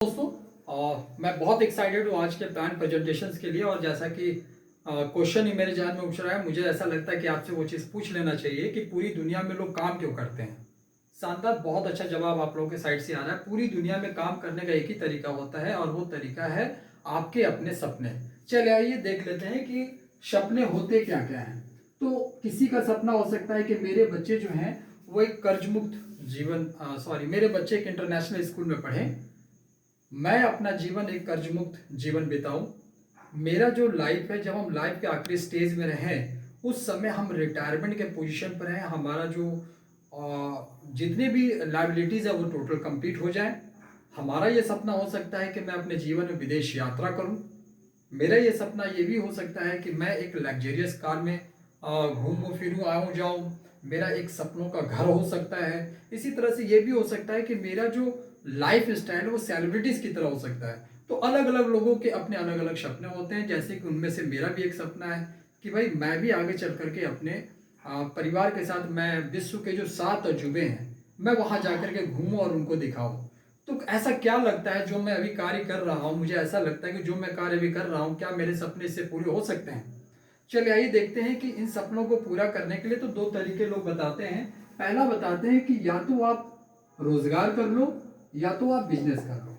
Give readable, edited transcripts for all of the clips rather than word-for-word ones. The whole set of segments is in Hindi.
दोस्तों, मैं बहुत एक्साइटेड हूँ आज के प्लान प्रेजेंटेशंस के लिए। और जैसा कि क्वेश्चन ही मेरे ध्यान में उठ रहा है, मुझे ऐसा लगता है कि आपसे वो चीज़ पूछ लेना चाहिए कि पूरी दुनिया में लोग काम क्यों करते हैं। शानदार, बहुत अच्छा जवाब आप लोगों के साइड से आ रहा है। पूरी दुनिया में काम करने का एक ही तरीका होता है और वो तरीका है आपके अपने सपने। चलिए आइए देख लेते हैं कि सपने होते क्या क्या हैं। तो किसी का सपना हो सकता है कि मेरे बच्चे जो हैं वो एक कर्ज मुक्त जीवन सॉरी मेरे बच्चे एक इंटरनेशनल स्कूल में पढ़ें, मैं अपना जीवन एक कर्ज मुक्त जीवन बिताऊं। मेरा जो लाइफ है, जब हम लाइफ के आखिरी स्टेज में रहें उस समय हम रिटायरमेंट के पोजीशन पर हैं, हमारा जो जितने भी लाइबिलिटीज़ है वो टोटल कंप्लीट हो जाए। हमारा ये सपना हो सकता है कि मैं अपने जीवन में विदेश यात्रा करूं। मेरा ये सपना ये भी हो सकता है कि मैं एक लग्जरियस कार में घूमूं फिरूं आऊं जाऊं। मेरा एक सपनों का घर हो सकता है। इसी तरह से ये भी हो सकता है कि मेरा जो लाइफ स्टाइल है वो सेलिब्रिटीज की तरह हो सकता है। तो अलग अलग लोगों के अपने अलग अलग सपने होते हैं, जैसे कि उनमें से मेरा भी एक सपना है कि भाई मैं भी आगे चल करके अपने परिवार के साथ मैं विश्व के जो 7 अजूबे हैं मैं वहां जाकर के घूमूं और उनको दिखाऊं। तो ऐसा क्या लगता है जो मैं अभी कार्य कर रहा हूं, मुझे ऐसा लगता है कि जो मैं कार्य अभी कर रहा हूं क्या मेरे सपने इससे पूरे हो सकते हैं। चलिए आइए देखते हैं कि इन सपनों को पूरा करने के लिए तो दो तरीके लोग बताते हैं। पहला बताते हैं कि या तो आप रोजगार कर लो या तो आप बिजनेस कर लो।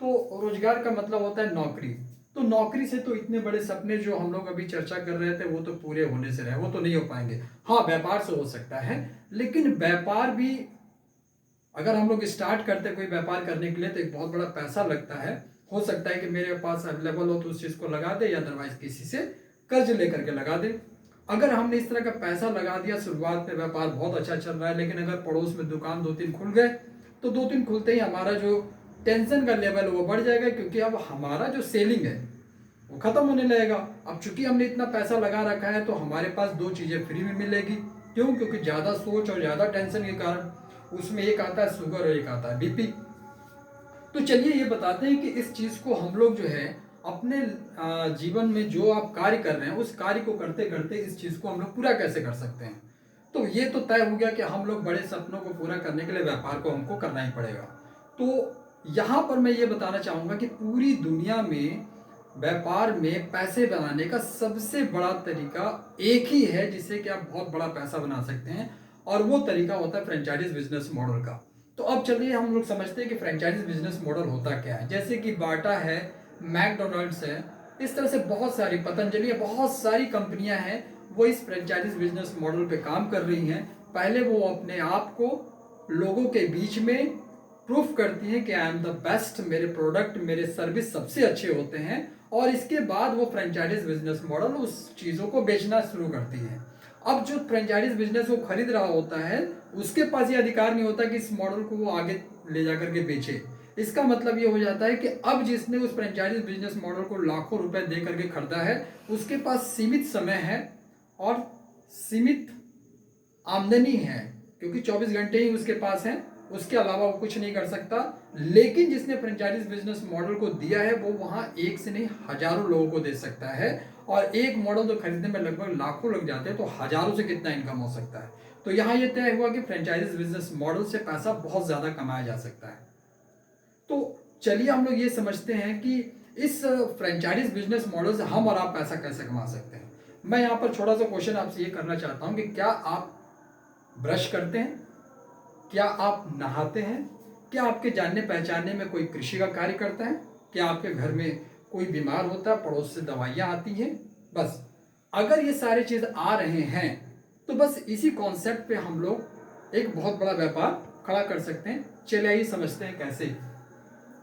तो रोजगार का मतलब होता है नौकरी। तो नौकरी से तो इतने बड़े सपने जो हम लोग अभी चर्चा कर रहे थे वो तो पूरे होने से रहे, वो तो नहीं हो पाएंगे। हाँ, व्यापार से हो सकता है, लेकिन व्यापार भी अगर हम लोग स्टार्ट करते हैं कोई व्यापार करने के लिए तो एक बहुत बड़ा पैसा लगता है। हो सकता है कि मेरे पास अवेलेबल हो तो उस चीज़ को लगा दे, या अदरवाइज किसी से कर्ज लेकर के लगा दे। अगर हमने इस तरह का पैसा लगा दिया, शुरुआत में व्यापार बहुत अच्छा चल रहा है, लेकिन अगर पड़ोस में दुकान 2-3 खुल गए तो 2-3 खुलते ही हमारा जो टेंशन का लेवल वो बढ़ जाएगा, क्योंकि अब हमारा जो सेलिंग है वो खत्म होने लगेगा। अब चूंकि हमने इतना पैसा लगा रखा है तो हमारे पास दो चीजें फ्री में मिलेगी। क्यों? क्योंकि ज्यादा सोच और ज्यादा टेंशन के कारण उसमें एक आता है शुगर और एक आता है बीपी। तो चलिए ये बताते हैं कि इस चीज को हम लोग जो है अपने जीवन में जो आप कार्य कर रहे हैं उस कार्य को करते करते इस चीज को हम लोग पूरा कैसे कर सकते हैं। तो ये तो तय हो गया कि हम लोग बड़े सपनों को पूरा करने के लिए व्यापार को हमको करना ही पड़ेगा। तो यहां पर मैं ये बताना चाहूंगा कि पूरी दुनिया में व्यापार में पैसे बनाने का सबसे बड़ा तरीका एक ही है जिससे कि आप बहुत बड़ा पैसा बना सकते हैं, और वो तरीका होता है फ्रेंचाइज बिजनेस मॉडल का। तो अब चलिए हम लोग समझते हैं कि फ्रेंचाइज बिजनेस मॉडल होता क्या है। जैसे कि बाटा है, मैकडोनल्ड्स है, इस तरह से बहुत सारी, पतंजलि है, बहुत सारी कंपनियां हैं वो इस फ्रेंचाइज बिजनेस मॉडल पे काम कर रही हैं। पहले वो अपने आप को लोगों के बीच में प्रूफ करती हैं कि आई एम द बेस्ट, मेरे प्रोडक्ट मेरे सर्विस सबसे अच्छे होते हैं, और इसके बाद वो फ्रेंचाइज बिजनेस मॉडल उस चीज़ों को बेचना शुरू करती है। अब जो फ्रेंचाइज बिजनेस वो खरीद रहा होता है उसके पास ये अधिकार नहीं होता कि इस मॉडल को वो आगे ले जाकर के बेचे। इसका मतलब ये हो जाता है कि अब जिसने उस फ्रेंचाइज बिजनेस मॉडल को लाखों रुपए दे करके खरीदा है उसके पास सीमित समय है और सीमित आमदनी है, क्योंकि 24 घंटे ही उसके पास है, उसके अलावा वो कुछ नहीं कर सकता। लेकिन जिसने फ्रेंचाइज बिजनेस मॉडल को दिया है वो वहां एक से नहीं हजारों लोगों को दे सकता है, और एक मॉडल तो खरीदने में लगभग लाखों लग जाते हैं, तो हजारों से कितना इनकम हो सकता है। तो यहाँ ये तय हुआ कि फ्रेंचाइज बिजनेस मॉडल से पैसा बहुत ज्यादा कमाया जा सकता है। तो चलिए हम लोग ये समझते हैं कि इस फ्रेंचाइज बिजनेस मॉडल से हम और आप पैसा कैसे कमा सकते हैं। मैं यहाँ पर छोटा सा क्वेश्चन आपसे ये करना चाहता हूँ कि क्या आप ब्रश करते हैं? क्या आप नहाते हैं? क्या आपके जानने पहचानने में कोई कृषि का कार्य करता है? क्या आपके घर में कोई बीमार होता है, पड़ोस से दवाइयाँ आती हैं? बस अगर ये सारे चीज़ आ रहे हैं तो बस इसी कॉन्सेप्ट पे हम लोग एक बहुत बड़ा व्यापार खड़ा कर सकते हैं। चलिए आइए समझते हैं कैसे।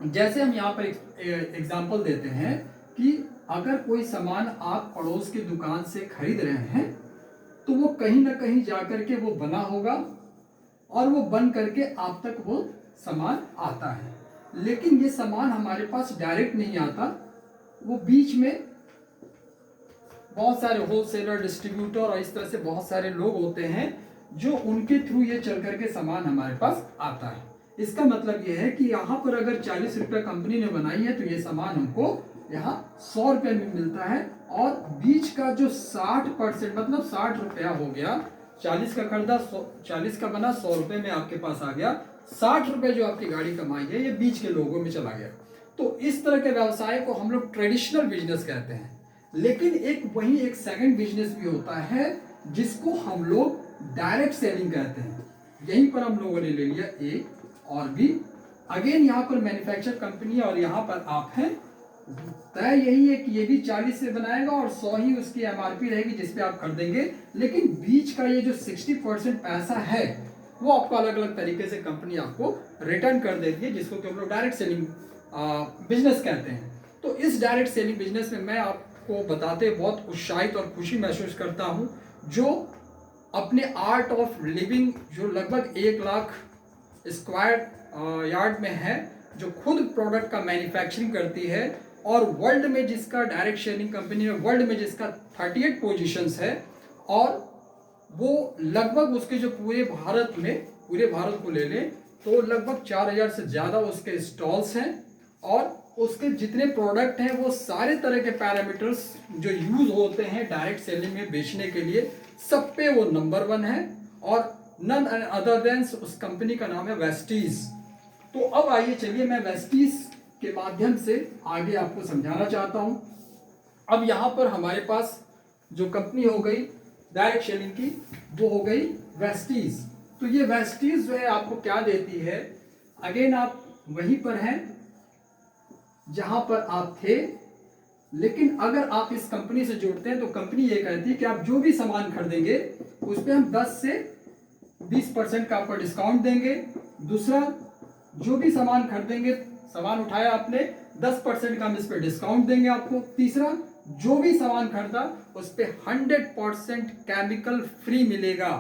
जैसे हम यहाँ पर एग्जाम्पल देते हैं कि अगर कोई सामान आप पड़ोस की दुकान से खरीद रहे हैं तो वो कहीं ना कहीं जाकर के वो बना होगा और वो बन करके आप तक वो सामान आता है। लेकिन ये सामान हमारे पास डायरेक्ट नहीं आता, वो बीच में बहुत सारे होलसेलर, डिस्ट्रीब्यूटर और इस तरह से बहुत सारे लोग होते हैं जो उनके थ्रू ये चल करके सामान हमारे पास आता है। इसका मतलब ये है कि यहाँ पर अगर 40 रुपये कंपनी ने बनाई है तो ये सामान हमको यहाँ 100 रुपये में मिलता है, और बीच का जो 60% मतलब 60 रुपया हो गया, 40 का खरीदा, 40 का बना, 100 रुपये में आपके पास आ गया। 60 रुपये जो आपकी गाड़ी कमाई है ये बीच के लोगों में चला गया। तो इस तरह के व्यवसाय को हम लोग ट्रेडिशनल बिजनेस कहते हैं। लेकिन एक सेकंड बिजनेस भी होता है जिसको हम लोग डायरेक्ट सेलिंग कहते हैं। यहीं पर हम लोगों ने ले लिया ए और बी। अगेन यहाँ पर मैन्युफैक्चर कंपनी है और यहाँ पर आप हैं। तय यही है कि ये भी 40 से बनाएगा और 100 ही उसकी एमआरपी रहेगी जिस पे आप खरीदेंगे। लेकिन बीच का ये जो 60% पैसा है वो आपको अलग अलग तरीके से कंपनी आपको रिटर्न कर देती है, जिसको कि हम लोग डायरेक्ट सेलिंग बिजनेस कहते हैं। तो इस डायरेक्ट सेलिंग बिजनेस में मैं आपको बताते बहुत उत्साहित और खुशी महसूस करता हूँ, जो अपने आर्ट ऑफ लिविंग जो लगभग 1 लाख स्क्वायर यार्ड में है, जो खुद प्रोडक्ट का मैन्युफैक्चरिंग करती है और वर्ल्ड में जिसका डायरेक्ट सेलिंग कंपनी में वर्ल्ड में जिसका 38 पोजीशंस है, और वो लगभग उसके जो पूरे भारत को ले लें तो लगभग 4000 से ज़्यादा उसके स्टॉल्स हैं और उसके जितने प्रोडक्ट हैं वो सारे तरह के पैरामीटर्स जो यूज होते हैं डायरेक्ट सेलिंग में बेचने के लिए, सब पे वो नंबर 1 है और नन अदर देन उस कंपनी का नाम है वेस्टीज। तो अब आइए चलिए मैं वेस्टीज के माध्यम से आगे आपको समझाना चाहता हूं। अब यहां पर हमारे पास जो कंपनी हो गई डायरेक्ट सेलिंग की वो हो गई वेस्टीज। तो ये वेस्टीज जो है आपको क्या देती है, अगेन आप वहीं पर हैं जहां पर आप थे, लेकिन अगर आप इस कंपनी से जुड़ते हैं तो कंपनी ये कहती है कि आप जो भी सामान खरीदेंगे उस पर हम 10 से 20% का आपको डिस्काउंट देंगे। दूसरा, जो भी सामान खरीदेंगे, सामान उठाया आपने, 10% का हम इस पर डिस्काउंट देंगे आपको। तीसरा, जो भी सामान खरीदा उस पर 100% केमिकल फ्री मिलेगा।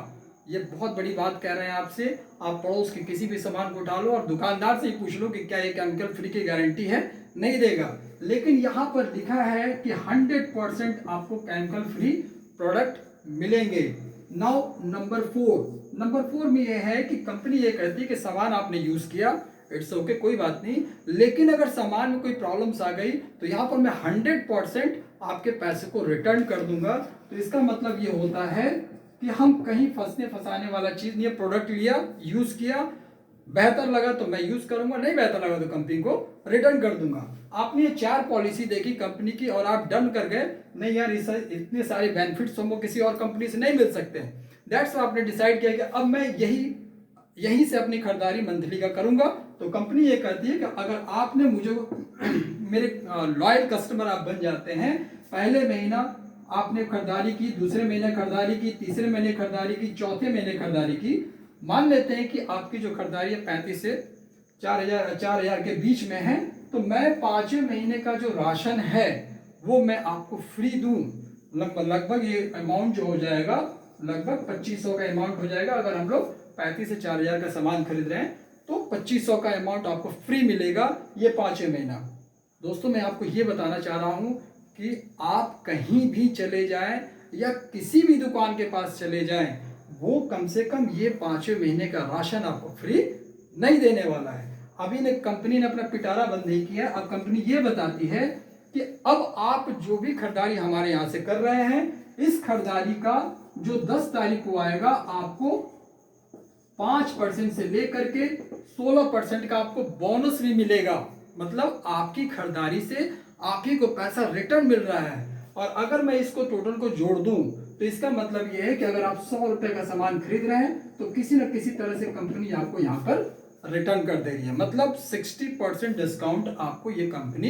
ये बहुत बड़ी बात कह रहे हैं आपसे। आप पड़ोस के किसी भी सामान को उठा लो और दुकानदार से ही पूछ लो कि क्या ये केमिकल फ्री की गारंटी है, नहीं देगा। लेकिन यहाँ पर लिखा है कि 100% आपको केमिकल फ्री प्रोडक्ट मिलेंगे। नाउ नंबर 4 में यह है कि कंपनी ये कहती है कि सामान आपने यूज किया, इट्स ओके, कोई बात नहीं, लेकिन अगर सामान में कोई प्रॉब्लम्स आ गई तो यहाँ पर मैं 100% आपके पैसे को रिटर्न कर दूंगा। तो इसका मतलब ये होता है कि हम कहीं फंसने फंसाने वाला चीज नहीं है। प्रोडक्ट लिया, यूज किया, बेहतर लगा तो मैं यूज करूंगा, नहीं बेहतर लगा तो कंपनी को रिटर्न कर दूंगा। आपने ये 4 पॉलिसी देखी कंपनी की और आप डन कर गए, नहीं यार इतने सारे बेनिफिट्स हमको किसी और कंपनी से नहीं मिल सकते हैं। दैट्स आपने डिसाइड किया कि अब मैं यहीं से अपनी खरीदारी मंथली का करूंगा। तो कंपनी ये कहती है कि अगर आपने मुझे मेरे लॉयल कस्टमर आप बन जाते हैं, पहले महीना आपने खरीदारी की, दूसरे महीने खरीदारी की, तीसरे महीने खरीदारी की, चौथे महीने खरीदारी की, मान लेते हैं कि आपकी जो खरीदारी है 35 से 4000 के बीच में है, तो मैं 5वें महीने का जो राशन है वो मैं आपको फ्री दूं। लगभग ये अमाउंट जो हो जाएगा लगभग 2500 का अमाउंट हो जाएगा। अगर हम लोग 35 से 4000 का सामान खरीद रहे हैं तो 2500 का अमाउंट आपको फ्री मिलेगा ये 5वें महीना। दोस्तों, मैं आपको ये बताना चाह रहा हूं कि आप कहीं भी चले जाएं या किसी भी दुकान के पास चले जाएं, वो कम से कम ये 5वें महीने का राशन आपको फ्री नहीं देने वाला है। अभी ने कंपनी ने अपना पिटारा बंद नहीं किया। अब कंपनी ये बताती है कि अब आप जो भी खरीदारी हमारे यहाँ से कर रहे हैं, इस खरीदारी का जो 10 तारीख को आएगा आपको 5% से लेकर के 16% का आपको बोनस भी मिलेगा। मतलब आपकी खरीदारी से आप ही को पैसा रिटर्न मिल रहा है। और अगर मैं इसको टोटल को जोड़ दूं तो इसका मतलब यह है कि अगर आप 100 रुपए का सामान खरीद रहे हैं तो किसी न किसी तरह से कंपनी आपको यहाँ पर रिटर्न कर दे रही है। मतलब 60% डिस्काउंट आपको ये कंपनी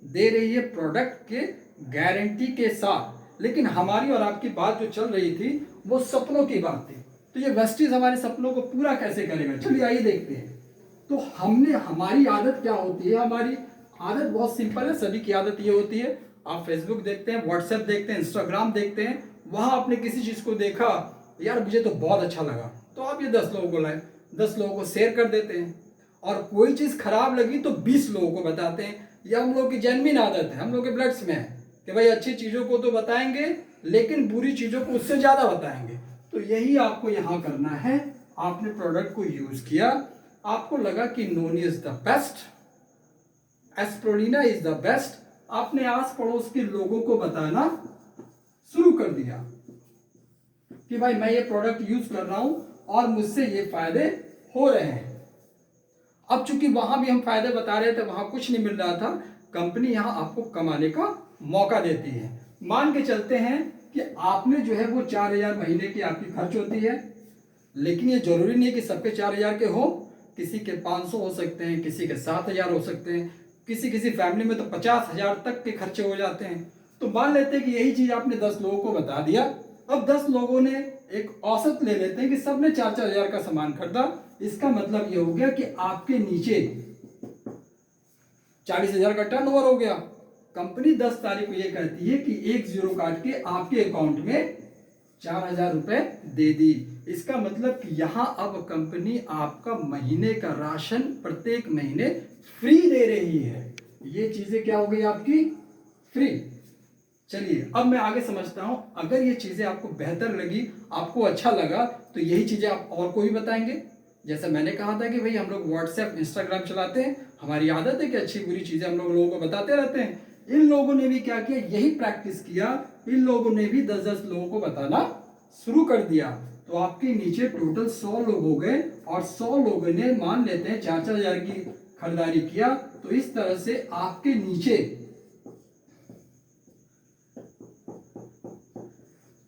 दे रही है प्रोडक्ट के गारंटी के साथ। लेकिन हमारी और आपकी बात जो चल रही थी वो सपनों की बात थी। तो ये वेस्टीज हमारे सपनों को पूरा कैसे करेगा, चलिए आइए देखते हैं। तो हमारी आदत क्या होती है? हमारी आदत बहुत सिंपल है। सभी की आदत ये होती है, आप फेसबुक देखते हैं, व्हाट्सएप देखते हैं, इंस्टाग्राम देखते हैं, वहां आपने किसी चीज को देखा, यार मुझे तो बहुत अच्छा लगा, तो आप ये 10 लोगों को लाए, 10 लोगों को शेयर कर देते हैं। और कोई चीज खराब लगी तो 20 लोगों को बताते हैं। यह हम लोग की जेन्युइन आदत है, हम लोग के ब्लड्स में है कि भाई अच्छी चीजों को तो बताएंगे लेकिन बुरी चीजों को उससे ज्यादा बताएंगे। तो यही आपको यहाँ करना है। आपने प्रोडक्ट को यूज किया, आपको लगा कि नोनी इज द बेस्ट, एस्प्रोलिना इज द बेस्ट, आपने आस पड़ोस के लोगों को बताना शुरू कर दिया कि भाई मैं ये प्रोडक्ट यूज कर रहा हूं और मुझसे ये फायदे हो रहे हैं। अब चूंकि वहां भी हम फायदे बता रहे थे, वहां कुछ नहीं मिल रहा था, कंपनी यहाँ आपको कमाने का मौका देती है। मान के चलते हैं कि आपने जो है वो 4,000 महीने की आपकी खर्च होती है, लेकिन ये जरूरी नहीं है कि सबके 4,000 के हो, किसी के 500 हो सकते हैं, किसी के 7,000 हो सकते हैं, किसी किसी फैमिली में तो 50,000 तक के खर्चे हो जाते हैं। तो मान लेते हैं कि यही चीज आपने 10 लोगों को बता दिया। अब 10 लोगों ने एक औसत ले लेते हैं कि सबने 4,000 का सामान खरीदा। इसका मतलब ये हो गया कि आपके नीचे 40,000 का टर्नओवर हो गया। कंपनी 10 तारीख को ये कहती है कि एक जीरो काट के आपके अकाउंट में 4,000 रुपए दे दी। इसका मतलब कि यहां अब कंपनी आपका महीने का राशन प्रत्येक महीने फ्री दे रही है। ये चीजें क्या हो गई आपकी? फ्री। चलिए अब मैं आगे समझता हूं। अगर ये चीजें आपको बेहतर लगी, आपको अच्छा लगा, तो यही चीजें आप और को भी बताएंगे। जैसा मैंने कहा था कि भाई हम लोग व्हाट्सएप इंस्टाग्राम चलाते हैं, हमारी आदत है कि अच्छी बुरी चीजें हम लोगों को बताते रहते हैं। इन लोगों ने भी क्या किया, यही प्रैक्टिस किया। इन लोगों ने भी 10-10 लोगों को बताना शुरू कर दिया। तो आपके नीचे टोटल 100 लोग हो गए, और 100 लोगों ने मान लेते हैं 4,000 की खरीदारी किया। तो इस तरह से आपके नीचे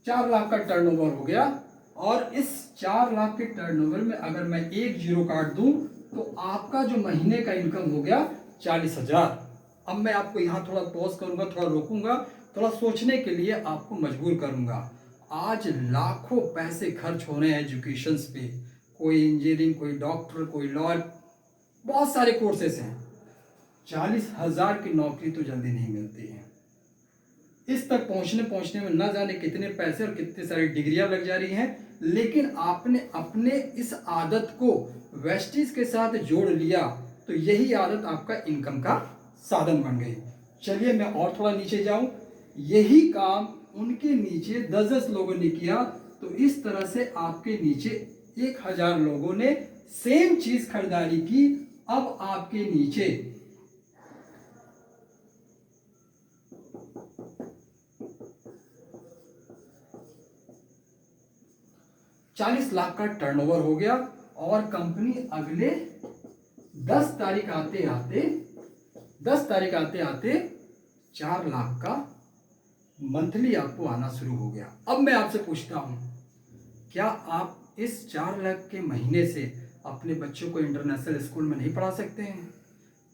4 लाख का टर्नओवर हो गया। और इस 4 लाख के टर्नओवर में अगर मैं एक जीरो काट दूं तो आपका जो महीने का इनकम हो गया 40,000। अब मैं आपको यहां थोड़ा पॉज करूंगा, थोड़ा रोकूंगा, थोड़ा सोचने के लिए आपको मजबूर करूंगा। आज लाखों पैसे खर्च हो रहे हैं एजुकेशन पे, कोई इंजीनियरिंग, कोई डॉक्टर, कोई लॉयर, बहुत सारे कोर्सेस हैं। 40,000 की नौकरी तो जल्दी नहीं मिलती है। इस तक पहुंचने में ना जाने कितने पैसे और कितनी सारी डिग्रियां लग जा रही हैं, लेकिन आपने अपने इस आदत को वेस्टीज के साथ जोड़ लिया, तो यही आदत आपका इनकम का साधन बन गई। चलिए मैं और थोड़ा नीचे जाऊं। यही काम उनके नीचे 10-10 लोगों ने किया। तो इस तरह से आपके नीचे 1,000 लोगों ने सेम चीज खरीदारी की। अब आपके नीचे 40 लाख का टर्नओवर हो गया। और कंपनी अगले 10 तारीख आते आते 4 लाख का मंथली आपको आना शुरू हो गया। अब मैं आपसे पूछता हूं, क्या आप इस 4 लाख के महीने से अपने बच्चों को इंटरनेशनल स्कूल में नहीं पढ़ा सकते हैं?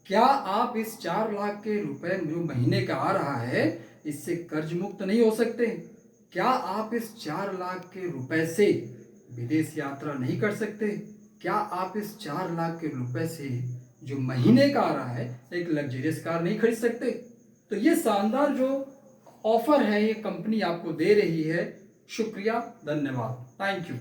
क्या आप इस 4 लाख के रुपए जो महीने का आ रहा है, इससे कर्ज मुक्त नहीं हो सकते? क्या आप इस 4 लाख के रुपए से विदेश यात्रा नहीं कर सकते? क्या आप इस 4 लाख के रुपए से जो महीने का आ रहा है एक लग्जरियस कार नहीं खरीद सकते? तो ये शानदार जो ऑफर है ये कंपनी आपको दे रही है। शुक्रिया, धन्यवाद, थैंक यू।